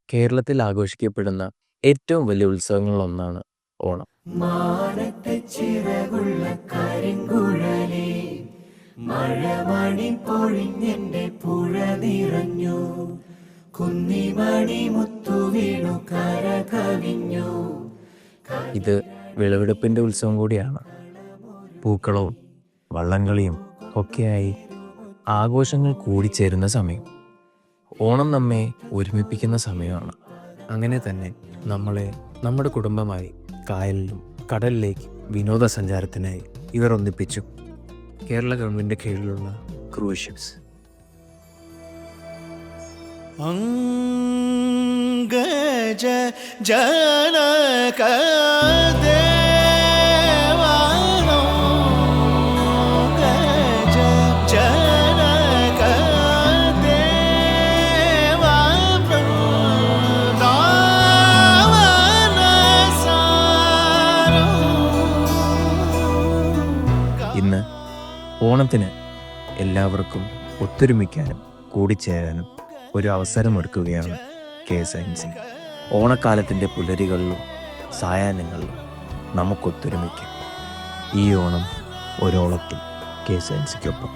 കേരളത്തിൽ ആഘോഷിക്കപ്പെടുന്ന ഏറ്റവും വലിയ ഉത്സവങ്ങളിലൊന്നാണ് ഓണം. മാനത്തെ ചിറകുള്ള കരിങ്കുഴലേ, മഴമണി പൊഴിഞ്ഞെന്റെ പുഴ നിറഞ്ഞു, കുന്നിമണി മുത്തു വീണു കര കവിഞ്ഞു. ഇത് വിളവെടുപ്പിൻ്റെ ഉത്സവം കൂടിയാണ്. പൂക്കളവും വള്ളംകളിയും ഒക്കെയായി ആഘോഷങ്ങൾ കൂടിച്ചേരുന്ന സമയം. ഓണം നമ്മെ ഒരുമിപ്പിക്കുന്ന സമയമാണ്. അങ്ങനെ തന്നെ നമ്മളെ നമ്മുടെ കുടുംബമായി കായലിലും കടലിലേക്ക് വിനോദസഞ്ചാരത്തിനായി ഇവർ ഒന്നിപ്പിച്ചു. കേരള ഗവൺമെൻറ് കീഴിലുള്ള ക്രൂസ് ഷിപ്സ്. അംഗജ ജനക ഇന്ന് ഓണത്തിന് എല്ലാവർക്കും ഒത്തൊരുമിക്കാനും കൂടിച്ചേരാനും ഒരു അവസരമൊരുക്കുകയാണ് KSINC. ഓണക്കാലത്തിൻ്റെ പുലരികളിലും സായാഹ്നങ്ങളിലും നമുക്കൊത്തൊരുമിക്കാം. ഈ ഓണം ഒരോളത്തിൽ KSINCക്കൊപ്പം.